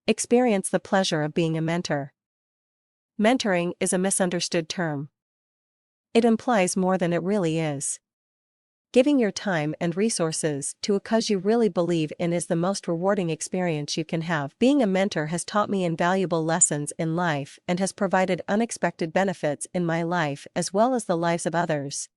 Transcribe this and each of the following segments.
Experience the pleasure of being a mentor. Mentoring is a misunderstood term. It implies more than it really is. Giving your time and resources to a cause you really believe in is the most rewarding experience you can have. Being a mentor has taught me invaluable lessons in life and has provided unexpected benefits in my life as well as the lives of others.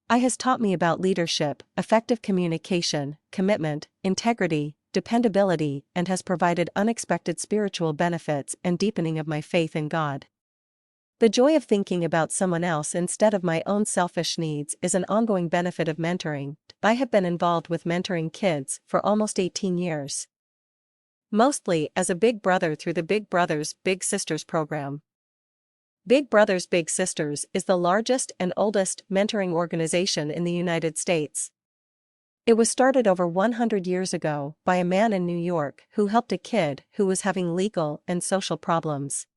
It has taught me about leadership, effective communication, commitment, integrity, dependability, and has provided unexpected spiritual benefits and deepening of my faith in God. The joy of thinking about someone else instead of my own selfish needs is an ongoing benefit of mentoring. I have been involved with mentoring kids for almost 18 years. Mostly as a big brother through the Big Brothers Big Sisters program. Big Brothers Big Sisters is the largest and oldest mentoring organization in the United States. It was started over 100 years ago by a man in New York who helped a kid who was having legal and social problems.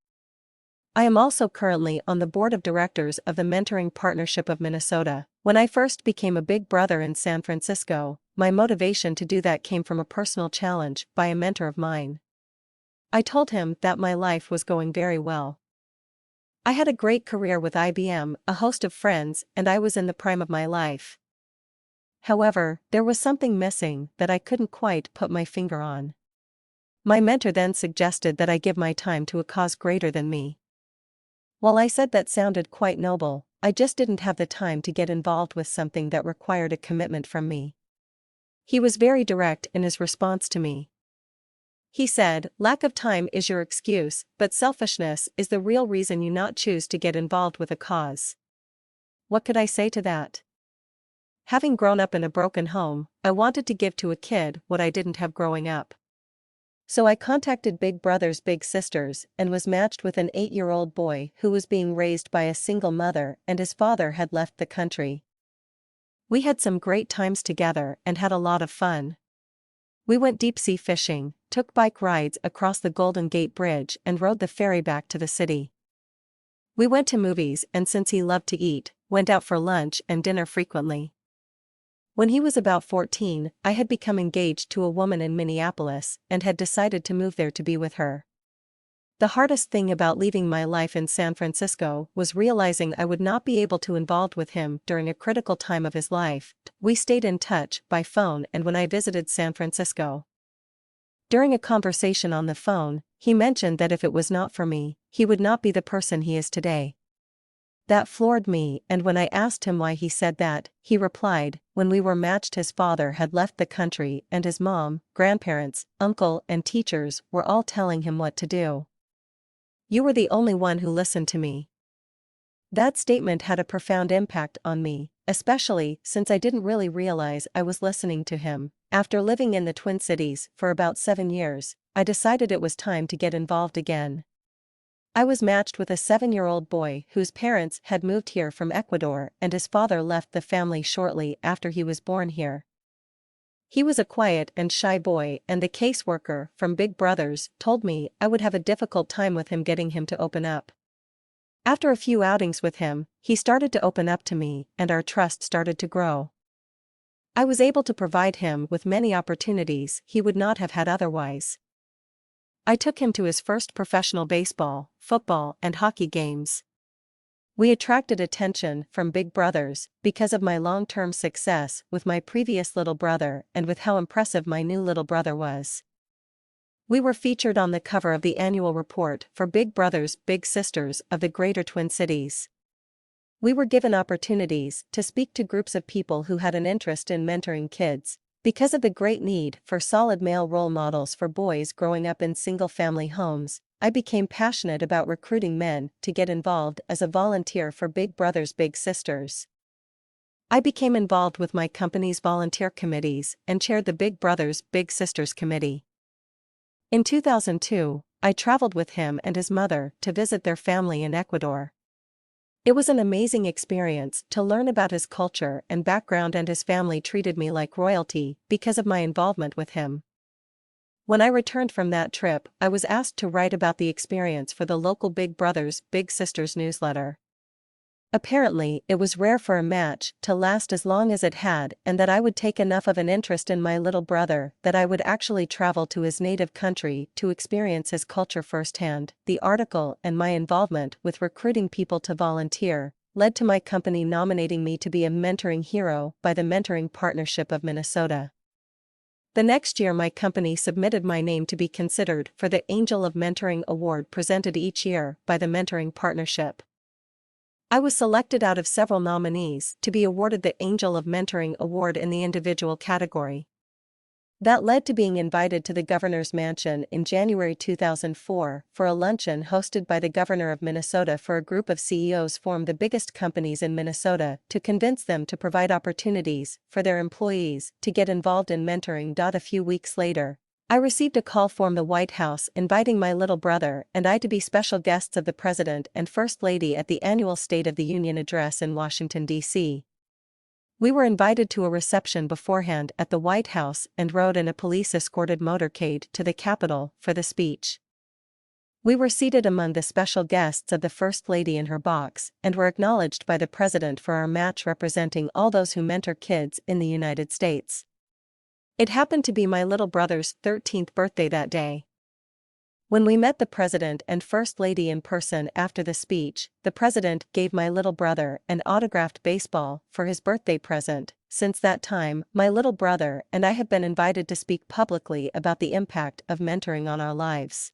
I am also currently on the board of directors of the Mentoring Partnership of Minnesota. When I first became a big brother in San Francisco, my motivation to do that came from a personal challenge by a mentor of mine. I told him that my life was going very well. I had a great career with IBM, a host of friends, and I was in the prime of my life. However, there was something missing that I couldn't quite put my finger on. My mentor then suggested that I give my time to a cause greater than me. While I said that sounded quite noble, I just didn't have the time to get involved with something that required a commitment from me. He was very direct in his response to me. He said, "Lack of time is your excuse, but selfishness is the real reason you not choose to get involved with a cause." What could I say to that? Having grown up in a broken home, I wanted to give to a kid what I didn't have growing up. So I contacted Big Brothers Big Sisters and was matched with an 8-year-old boy who was being raised by a single mother and his father had left the country. We had some great times together and had a lot of fun. We went deep-sea fishing, took bike rides across the Golden Gate Bridge and rode the ferry back to the city. We went to movies and since he loved to eat, went out for lunch and dinner frequently. When he was about 14, I had become engaged to a woman in Minneapolis and had decided to move there to be with her. The hardest thing about leaving my life in San Francisco was realizing I would not be able to involved with him during a critical time of his life. We stayed in touch by phone and when I visited San Francisco. During a conversation on the phone, he mentioned that if it was not for me, he would not be the person he is today. That floored me, and when I asked him why he said that, he replied, "When we were matched his father had left the country and his mom, grandparents, uncle and teachers were all telling him what to do. You were the only one who listened to me." That statement had a profound impact on me, especially since I didn't really realize I was listening to him. After living in the Twin Cities for about 7 years, I decided it was time to get involved again. I was matched with a 7-year-old boy whose parents had moved here from Ecuador and his father left the family shortly after he was born here. He was a quiet and shy boy and the caseworker from Big Brothers told me I would have a difficult time with him getting him to open up. After a few outings with him, he started to open up to me and our trust started to grow. I was able to provide him with many opportunities he would not have had otherwise. I took him to his first professional baseball, football, and hockey games. We attracted attention from Big Brothers because of my long-term success with my previous little brother and with how impressive my new little brother was. We were featured on the cover of the annual report for Big Brothers Big Sisters of the Greater Twin Cities. We were given opportunities to speak to groups of people who had an interest in mentoring kids. Because of the great need for solid male role models for boys growing up in single-family homes, I became passionate about recruiting men to get involved as a volunteer for Big Brothers Big Sisters. I became involved with my company's volunteer committees and chaired the Big Brothers Big Sisters Committee. In 2002, I traveled with him and his mother to visit their family in Ecuador. It was an amazing experience to learn about his culture and background, and his family treated me like royalty because of my involvement with him. When I returned from that trip, I was asked to write about the experience for the local Big Brothers Big Sisters newsletter. Apparently, it was rare for a match to last as long as it had, and that I would take enough of an interest in my little brother that I would actually travel to his native country to experience his culture firsthand. The article and my involvement with recruiting people to volunteer led to my company nominating me to be a mentoring hero by the Mentoring Partnership of Minnesota. The next year, my company submitted my name to be considered for the Angel of Mentoring Award presented each year by the Mentoring Partnership. I was selected out of several nominees to be awarded the Angel of Mentoring Award in the individual category. That led to being invited to the governor's mansion in January 2004 for a luncheon hosted by the governor of Minnesota for a group of CEOs from the biggest companies in Minnesota to convince them to provide opportunities for their employees to get involved in mentoring. A few weeks later, I received a call from the White House inviting my little brother and I to be special guests of the President and First Lady at the annual State of the Union address in Washington, D.C. We were invited to a reception beforehand at the White House and rode in a police-escorted motorcade to the Capitol for the speech. We were seated among the special guests of the First Lady in her box and were acknowledged by the President for our match representing all those who mentor kids in the United States. It happened to be my little brother's 13th birthday that day. When we met the President and First Lady in person after the speech, the President gave my little brother an autographed baseball for his birthday present. Since that time, my little brother and I have been invited to speak publicly about the impact of mentoring on our lives.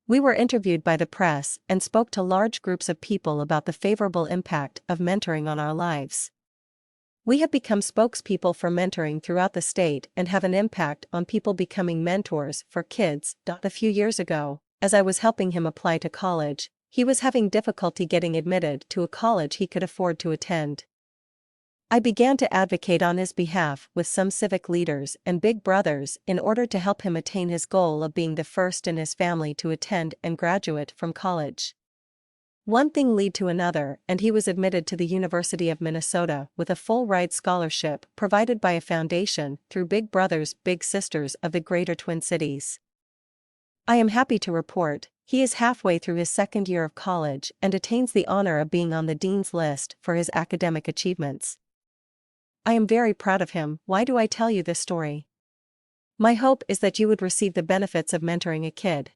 We were interviewed by the press and spoke to large groups of people about the favorable impact of mentoring on our lives. We have become spokespeople for mentoring throughout the state and have an impact on people becoming mentors for kids. A few years ago, as I was helping him apply to college, he was having difficulty getting admitted to a college he could afford to attend. I began to advocate on his behalf with some civic leaders and big brothers in order to help him attain his goal of being the first in his family to attend and graduate from college. One thing led to another, and he was admitted to the University of Minnesota with a full-ride scholarship provided by a foundation through Big Brothers Big Sisters of the Greater Twin Cities. I am happy to report, he is halfway through his second year of college and attains the honor of being on the dean's list for his academic achievements. I am very proud of him. Why do I tell you this story? My hope is that you would receive the benefits of mentoring a kid.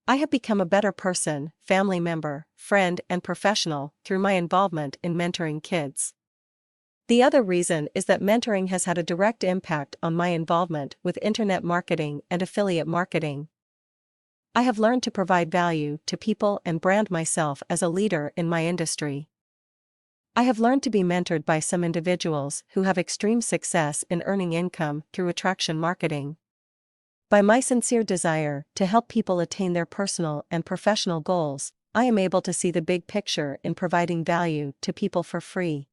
I have become a better person, family member, friend, and professional through my involvement in mentoring kids. The other reason is that mentoring has had a direct impact on my involvement with internet marketing and affiliate marketing. I have learned to provide value to people and brand myself as a leader in my industry. I have learned to be mentored by some individuals who have extreme success in earning income through attraction marketing. By my sincere desire to help people attain their personal and professional goals, I am able to see the big picture in providing value to people for free.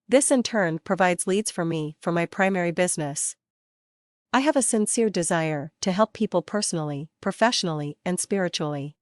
This in turn provides leads for me for my primary business. I have a sincere desire to help people personally, professionally, and spiritually.